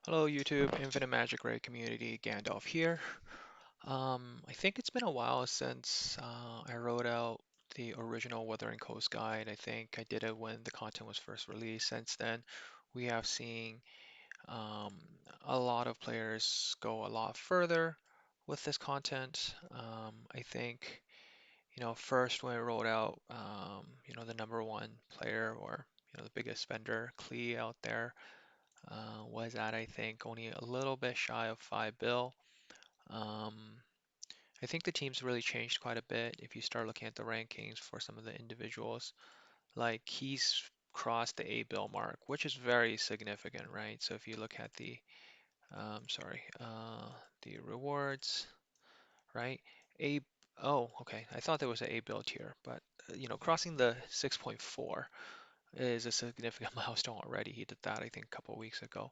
Hello YouTube, Infinite Magicraid community, Gandalf here. I think it's been a while since I wrote out the original Wuthering Coast guide. I think I did it when the content was first released. Since then, we have seen um, a lot of players go a lot further with this content. I think, first when I wrote out, the number one player or, the biggest spender, Klee out there was at, I think, only a little bit shy of 5 bill. Um, I think the team's really changed quite a bit if you start looking at the rankings for some of the individuals. Like he's crossed the 8 bill mark, which is very significant, right? So if you look at the rewards, right? A, oh, okay. I thought there was an 8 bill tier, but crossing the 6.4 is a significant milestone already. He did that, I think, a couple of weeks ago.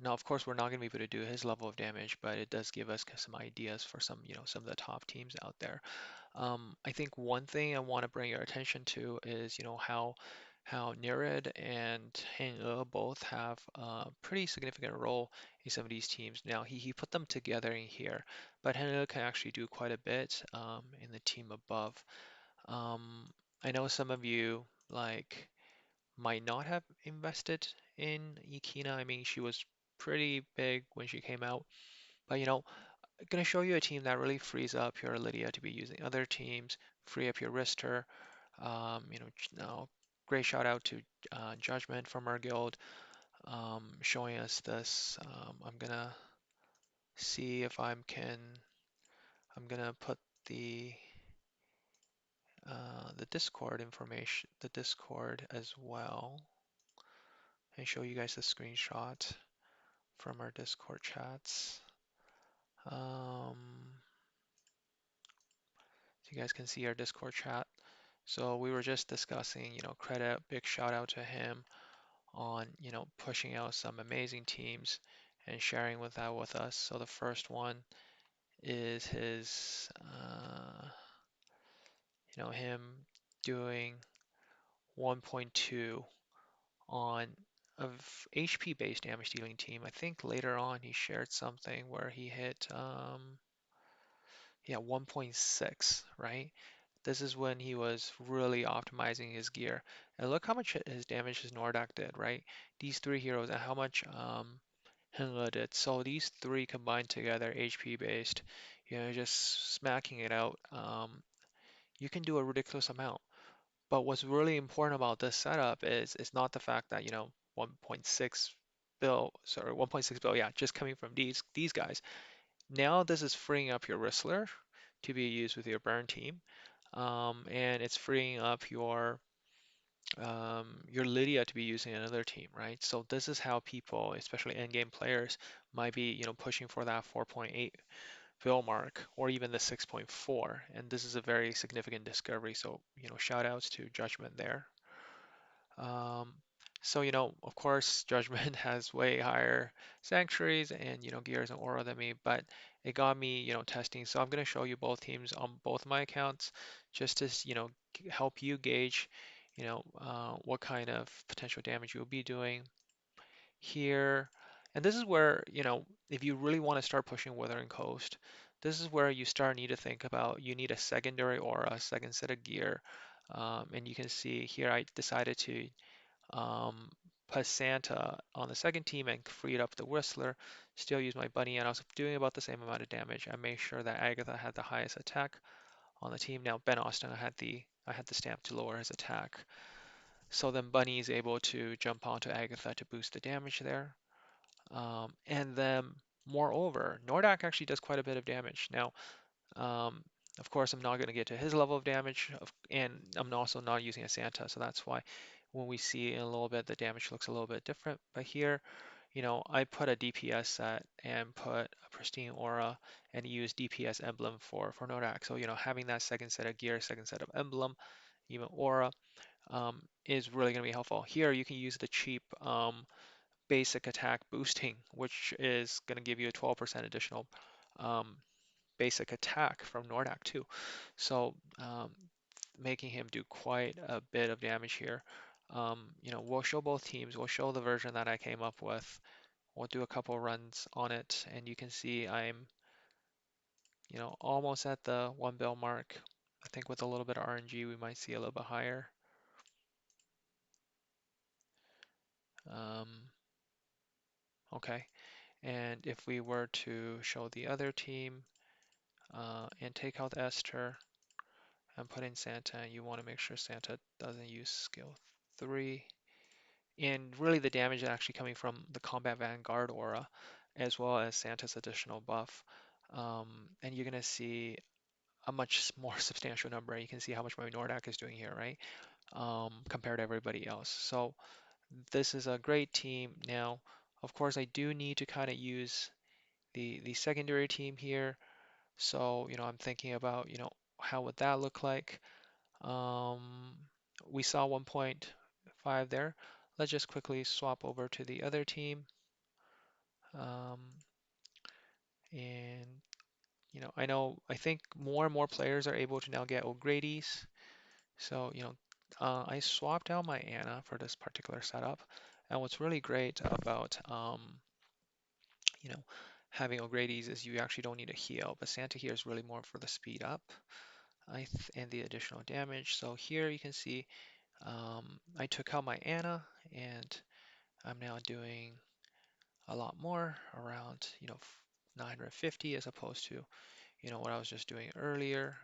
Now, of course, we're not going to be able to do his level of damage, but it does give us some ideas for some of the top teams out there. I think one thing I want to bring your attention to is, how Nereid and Heng'e both have a pretty significant role in some of these teams. Now, he put them together in here, but Heng'e can actually do quite a bit in the team above. Um, I know some of you like might not have invested in Ikina. I mean, she was pretty big when she came out, but I'm gonna show you a team that really frees up your Lydia to be using other teams, free up your Rister. Now, great shout out to Judgment from our guild, showing us this. I'm gonna see if I'm gonna put the the Discord information, the Discord as well, and show you guys the screenshot from our Discord chats. So you guys can see our Discord chat. So we were just discussing, credit, big shout out to him on, pushing out some amazing teams and sharing that with us. So the first one is him doing 1.2 on of HP based damage dealing team. I think later on he shared something where he hit yeah, 1.6, right? This is when he was really optimizing his gear. And look how much his damage his Nordak did, right? These three heroes and how much Heng'e did. So these three combined together, HP based, just smacking it out, you can do a ridiculous amount. But what's really important about this setup is it's not the fact that, 1.6 bill, sorry, 1.6 bill, yeah, just coming from these guys. Now this is freeing up your Whistler to be used with your burn team, and it's freeing up your Lydia to be using another team, right? So this is how people, especially endgame players, might be, pushing for that 4.8 bill mark or even the 6.4, and this is a very significant discovery. So, shout outs to Judgment there. Um, so, of course, Judgment has way higher sanctuaries and, gears and aura than me, but it got me, testing. So I'm going to show you both teams on both my accounts just to, help you gauge, what kind of potential damage you'll be doing here. And this is where, if you really want to start pushing Wuthering Coast, this is where you start need to think about you need a secondary aura, a second set of gear. And you can see here I decided to um, put Santa on the second team and freed up the Whistler. Still use my bunny, and I was doing about the same amount of damage. I made sure that Agatha had the highest attack on the team. Now Ben Austin, I had the stamp to lower his attack. So then Bunny is able to jump onto Agatha to boost the damage there. And then moreover, Nordak actually does quite a bit of damage. Now, um, of course, I'm not going to get to his level of damage, and I'm also not using a Santa, so that's why when we see in a little bit, the damage looks a little bit different. But here, I put a DPS set and put a pristine aura and use DPS emblem for Nodak. So, having that second set of gear, second set of emblem, even aura, is really going to be helpful. Here, you can use the cheap basic attack boosting, which is going to give you a 12% additional um, basic attack from Nordak too. So making him do quite a bit of damage here. We'll show both teams. We'll show the version that I came up with we'll do a couple runs on it, and you can see I'm, almost at the 1 bill mark. I think with a little bit of RNG, we might see a little bit higher. Okay, and if we were to show the other team and take out Esther and put in Santa, you want to make sure Santa doesn't use skill 3. And really the damage is actually coming from the Combat Vanguard aura, as well as Santa's additional buff. And you're going to see a much more substantial number. You can see how much my Nordak is doing here, right? Compared to everybody else. So this is a great team. Now, of course, I do need to kind of use the secondary team here. So, I'm thinking about, how would that look like? Um, we saw 1.5 there. Let's just quickly swap over to the other team. Um, and, I think more and more players are able to now get O'Grady's. So, I swapped out my Anna for this particular setup. And what's really great about, you know, having O'Grady's is you actually don't need a heal, but Santa here is really more for the speed up and the additional damage. So here you can see I took out my Anna and I'm now doing a lot more, around 950 as opposed to what I was just doing earlier.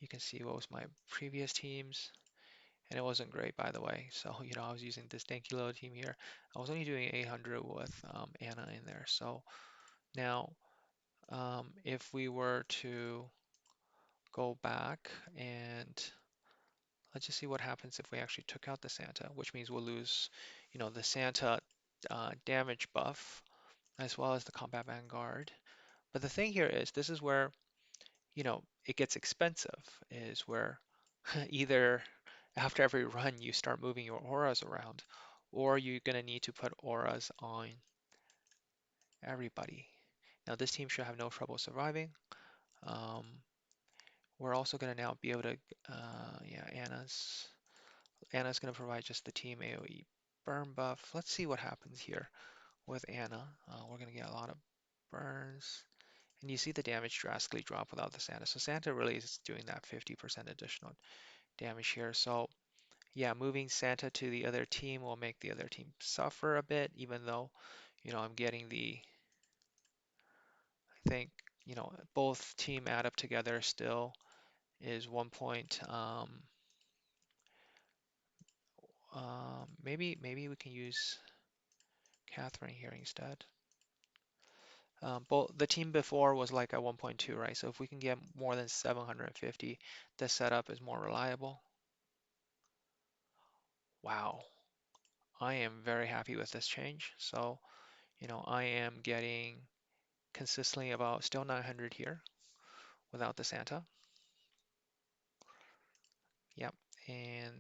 You can see what was my previous teams, and it wasn't great, by the way. So I was using this danky little team here. I was only doing 800 with Anna in there. So now if we were to go back and let's just see what happens if we actually took out the Santa, which means we'll lose, the Santa damage buff as well as the Combat Vanguard. But the thing here is, this is where, it gets expensive, is where either after every run you start moving your auras around, or you're going to need to put auras on everybody. Now this team should have no trouble surviving. Um, we're also going to now be able to, yeah, Anna's going to provide just the team AoE burn buff. Let's see what happens here with Anna. We're going to get a lot of burns. And you see the damage drastically drop without the Santa. So Santa really is doing that 50% additional damage here. So yeah, moving Santa to the other team will make the other team suffer a bit, even though, I'm getting I think, both team add up together still is 1 point. Maybe we can use Catherine here instead. Both the team before was like at 1.2, right? So if we can get more than 750, the setup is more reliable. Wow, I am very happy with this change. So, I am getting consistently about still 900 here without the Santa. Yep, and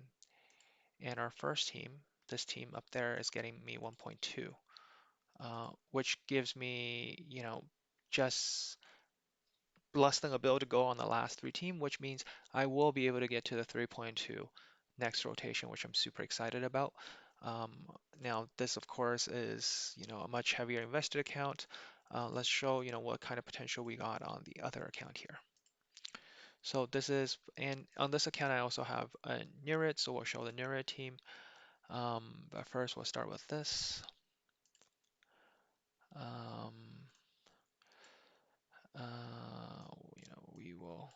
our first team, this team up there is getting me 1.2, which gives me, just less than a bill to go on the last 3 team, which means I will be able to get to the 3.2 next rotation, which I'm super excited about. Um, Now, this of course is, a much heavier invested account. Let's show, what kind of potential we got on the other account here. So this is, and on this account I also have a Nereid, so we'll show the Nereid team. But first we'll start with this. Um, we will,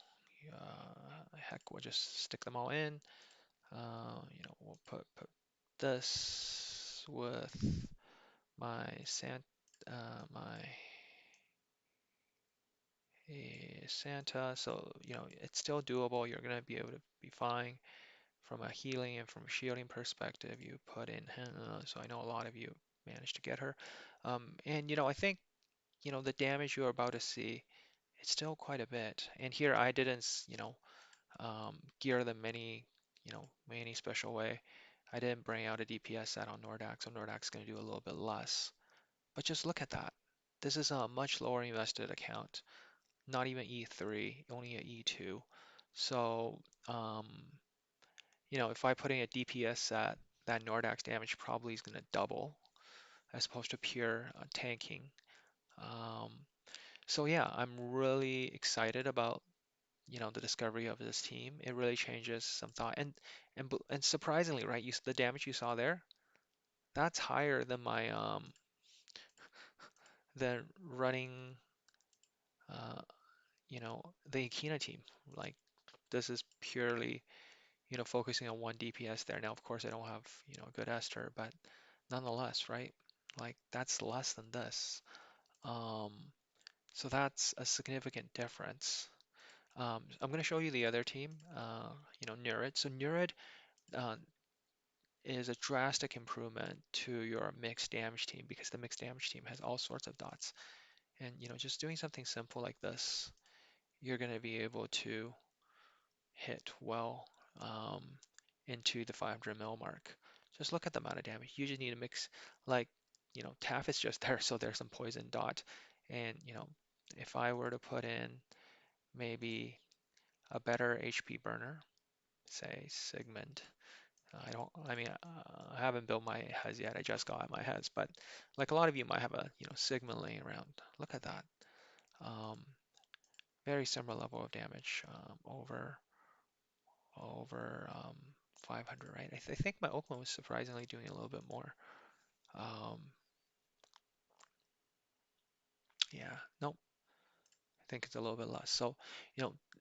heck, we'll just stick them all in. We'll put this with my my Santa. So it's still doable. You're gonna be able to be fine from a healing and from a shielding perspective. You put in Heng'e, so I know a lot of you managed to get her. And I think the damage you're about to see, it's still quite a bit. And here I didn't, gear them any special way. I didn't bring out a DPS set on Nordak, so Nordak's going to do a little bit less. But just look at that. This is a much lower invested account. Not even E3, only a E2. So, if I put in a DPS set, that Nordak's damage probably is going to double as opposed to pure tanking. Um, so yeah, I'm really excited about the discovery of this team. It really changes some thought, and surprisingly, right, the damage you saw there, that's higher than my than running uh the Akina team. Like this is purely focusing on one DPS there. Now, of course, I don't have a good Esther, but nonetheless, right? Like that's less than this. Um, so that's a significant difference. I'm going to show you the other team, Nereid. So Nereid uh, is a drastic improvement to your mixed damage team because the mixed damage team has all sorts of dots. And just doing something simple like this, you're going to be able to hit well um, into the 500 mil mark. Just look at the amount of damage. You just need to mix, like, Taff is just there, so there's some poison dot. And, if I were to put in maybe a better HP burner, say Sigmund. I haven't built my Hez yet. I just got my Hez, but like a lot of you might have a, Sigmund laying around. Look at that. Um, Very similar level of damage over 500, right? I think my Oakland was surprisingly doing a little bit more. Um, yeah, nope, I think it's a little bit less. So,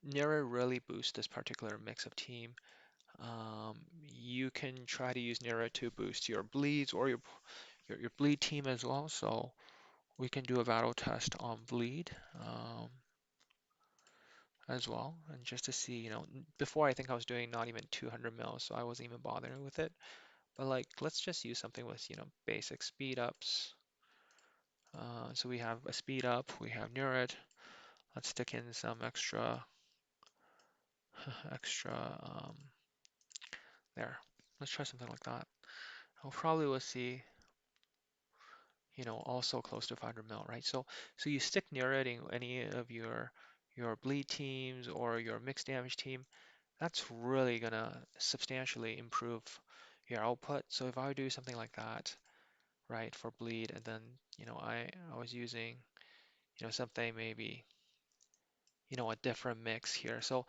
Nira really boosts this particular mix of team. You can try to use Nira to boost your bleeds or your bleed team as well. So we can do a battle test on bleed as well, and just to see, before I think I was doing not even 200 mils, so I wasn't even bothering with it. But like, let's just use something with, basic speed ups. So we have a speed up, we have Nereid. Let's stick in some extra there. Let's try something like that. I'll probably will see, also close to 500 mil, right? So you stick Nereid in any of your bleed teams or your mixed damage team. That's really gonna substantially improve your output. So if I would do something like that, right, for bleed, and then I was using something maybe a different mix here. So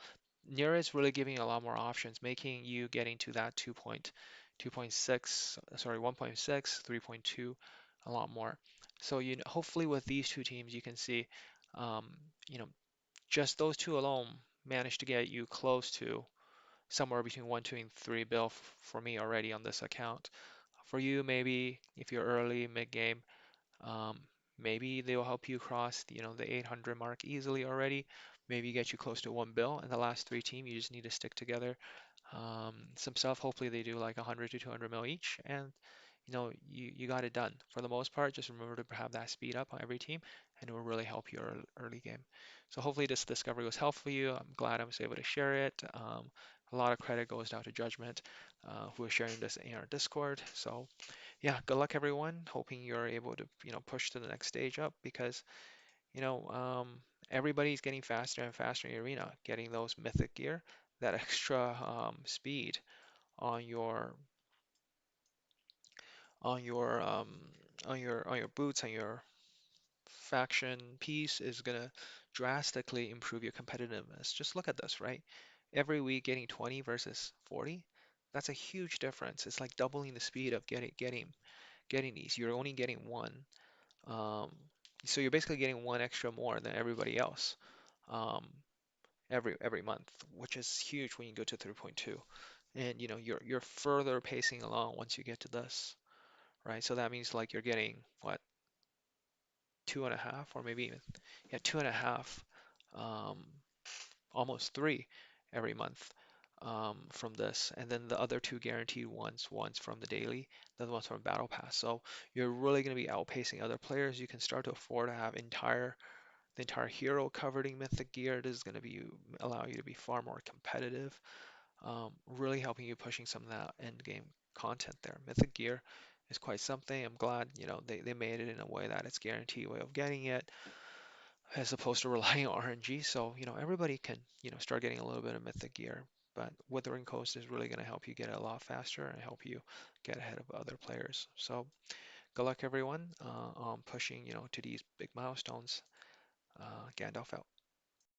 Nira is really giving you a lot more options, making you getting to that 2.6, sorry, 1.6, 3.2, a lot more. So hopefully with these two teams, you can see, um, you know, just those two alone managed to get you close to somewhere between 1, 2, and 3 bill for me already on this account. For you, maybe if you're early, mid game, um, maybe they will help you cross the 800 mark easily already. Maybe get you close to 1 bill. And the last three team, you just need to stick together. Some stuff, hopefully they do like 100 to 200 mil each, and you got it done. For the most part, just remember to have that speed up on every team, and it will really help your early game. So hopefully this discovery was helpful for you. I'm glad I was able to share it. A lot of credit goes down to Judgment, who is sharing this in our Discord. So yeah, good luck everyone. Hoping you're able to, push to the next stage up because, you know, um, everybody's getting faster and faster in the arena, getting those mythic gear, that extra speed on your on your on your boots, on your faction piece is gonna drastically improve your competitiveness. Just look at this, right? Every week getting 20 versus 40, that's a huge difference. It's like doubling the speed of getting these. You're only getting one. Um, so you're basically getting one extra more than everybody else um, every month, which is huge when you go to 3.2. And you're further pacing along once you get to this, right? So that means like you're getting what, two and a half, or maybe even yeah, two and a half, um, almost three every month from this, and then the other two guaranteed ones from the daily, the other ones from Battle Pass. So you're really going to be outpacing other players. You can start to afford to have the entire hero covered in mythic gear. This is going to be allow you to be far more competitive, really helping you pushing some of that end game content there. Mythic gear is quite something. I'm glad they made it in a way that it's guaranteed way of getting it as opposed to relying on RNG. So, everybody can, start getting a little bit of mythic gear. But Wuthering Coast is really going to help you get it a lot faster and help you get ahead of other players. So, Good luck, everyone, on pushing, to these big milestones. Gandalf out.